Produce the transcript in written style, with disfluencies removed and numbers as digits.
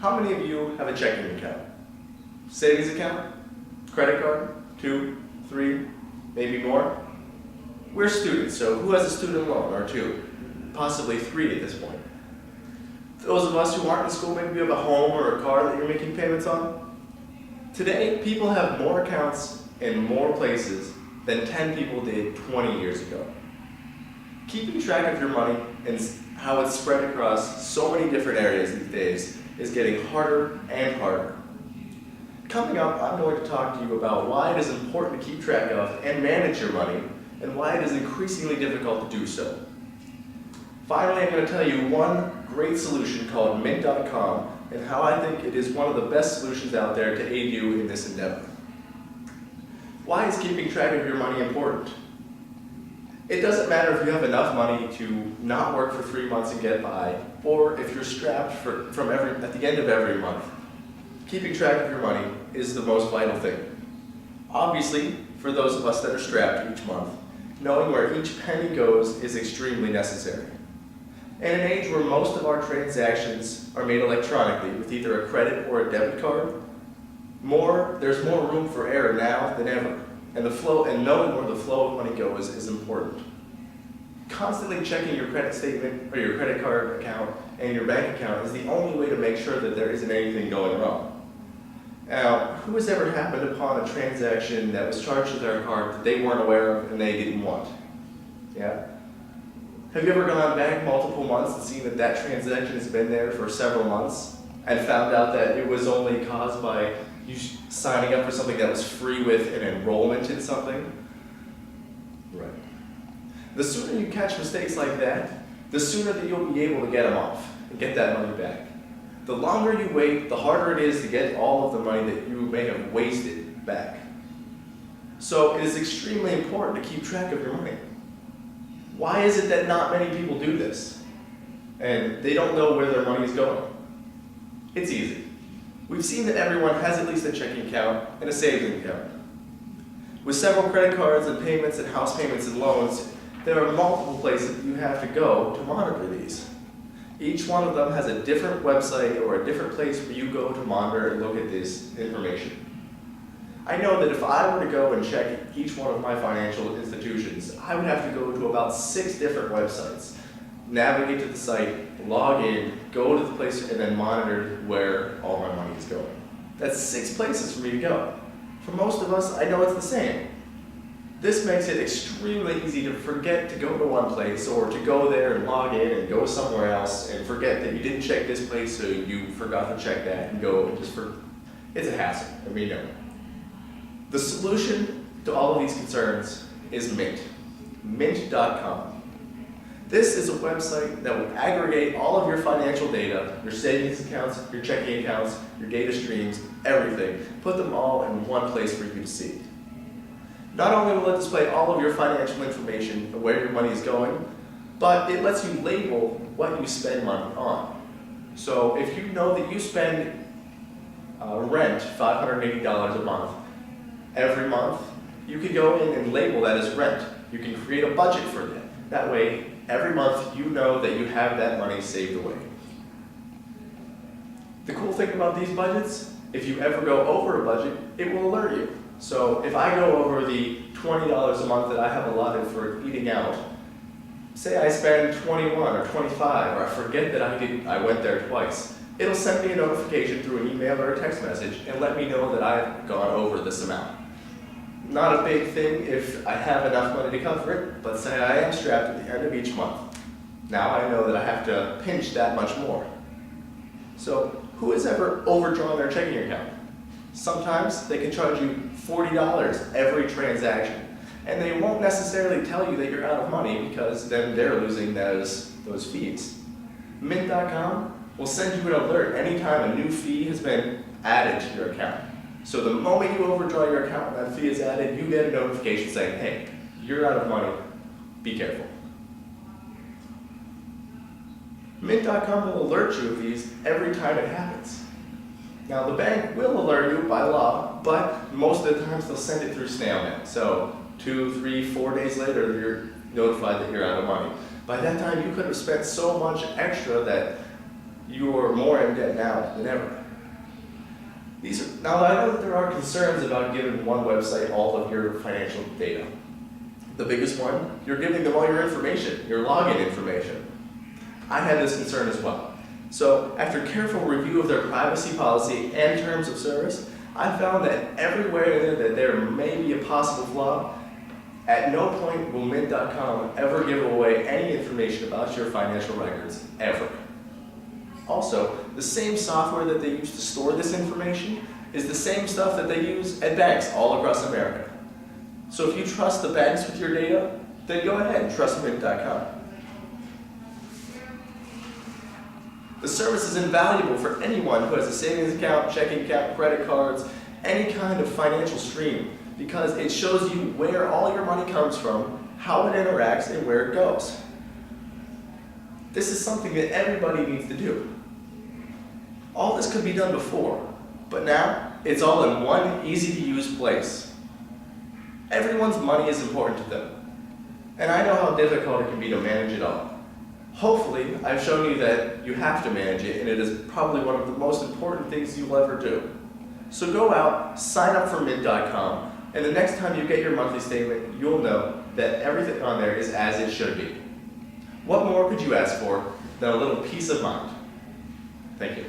How many of you have a checking account? Savings account? Credit card? 2, 3, maybe more? We're students, so who has a student loan or 2? Possibly 3 at this point. Those of us who aren't in school, maybe you have a home or a car that you're making payments on. Today, people have more accounts in more places than 10 people did 20 years ago. Keeping track of your money and how it's spread across so many different areas these days is getting harder and harder. Coming up, I'm going to talk to you about why it is important to keep track of and manage your money, and why it is increasingly difficult to do so. Finally, I'm going to tell you one great solution called Mint.com and how I think it is one of the best solutions out there to aid you in this endeavor. Why is keeping track of your money important? It doesn't matter if you have enough money to not work for 3 months and get by, or if you're strapped at the end of every month. Keeping track of your money is the most vital thing. Obviously, for those of us that are strapped each month, knowing where each penny goes is extremely necessary. In an age where most of our transactions are made electronically with either a credit or a debit card, there's more room for error now than ever, and knowing where the flow of money goes is important. Constantly checking your credit statement or your credit card account and your bank account is the only way to make sure that there isn't anything going wrong. Now, who has ever happened upon a transaction that was charged to their card that they weren't aware of and they didn't want? Yeah? Have you ever gone back multiple months and seen that transaction has been there for several months and found out that it was only caused by you signing up for something that was free with an enrollment in something? Right. The sooner you catch mistakes like that, the sooner that you'll be able to get them off and get that money back. The longer you wait, the harder it is to get all of the money that you may have wasted back. So it is extremely important to keep track of your money. Why is it that not many people do this? And they don't know where their money is going? It's easy. We've seen that everyone has at least a checking account and a savings account. With several credit cards and payments and house payments and loans, there are multiple places that you have to go to monitor these. Each one of them has a different website or a different place where you go to monitor and look at this information. I know that if I were to go and check each one of my financial institutions, I would have to go to about 6 different websites, navigate to the site, log in, go to the place, and then monitor where all my money is going. That's 6 places for me to go. For most of us, I know it's the same. This makes it extremely easy to forget to go to one place, or to go there and log in and go somewhere else and forget that you didn't check this place, so you forgot to check that and go and it's a hassle, and we know. The solution to all of these concerns is Mint. Mint.com. This is a website that will aggregate all of your financial data, your savings accounts, your checking accounts, your data streams, everything. Put them all in one place for you to see. Not only will it display all of your financial information and where your money is going, but it lets you label what you spend money on. So if you know that you spend rent $580 a month every month, you can go in and label that as rent. You can create a budget for that. That way, every month you know that you have that money saved away. The cool thing about these budgets, if you ever go over a budget, it will alert you. So if I go over the $20 a month that I have allotted for eating out, say I spend 21 or 25, or I forget that I went there twice, it'll send me a notification through an email or a text message and let me know that I've gone over this amount. Not a big thing if I have enough money to cover it, but say I am strapped at the end of each month. Now I know that I have to pinch that much more. So who has ever overdrawn their checking account? Sometimes they can charge you $40 every transaction, and they won't necessarily tell you that you're out of money because then they're losing those fees. Mint.com will send you an alert anytime a new fee has been added to your account. So the moment you overdraw your account and that fee is added, you get a notification saying, hey, you're out of money, be careful. Mint.com will alert you of these every time it happens. Now the bank will alert you by law, but most of the times they'll send it through snail mail. So 2, 3, 4 days later, you're notified that you're out of money. By that time, you could have spent so much extra that you're more in debt now than ever. Now, I know that there are concerns about giving one website all of your financial data. The biggest one, you're giving them all your information, your login information. I had this concern as well. So, after careful review of their privacy policy and terms of service, I found that everywhere in there that there may be a possible flaw, at no point will Mint.com ever give away any information about your financial records, ever. Also, the same software that they use to store this information is the same stuff that they use at banks all across America. So if you trust the banks with your data, then go ahead and trust Mint.com. The service is invaluable for anyone who has a savings account, checking account, credit cards, any kind of financial stream, because it shows you where all your money comes from, how it interacts, and where it goes. This is something that everybody needs to do. All this could be done before, but now it's all in one easy-to-use place. Everyone's money is important to them, and I know how difficult it can be to manage it all. Hopefully, I've shown you that you have to manage it, and it is probably one of the most important things you'll ever do. So go out, sign up for Mint.com, and the next time you get your monthly statement, you'll know that everything on there is as it should be. What more could you ask for than a little peace of mind? Thank you.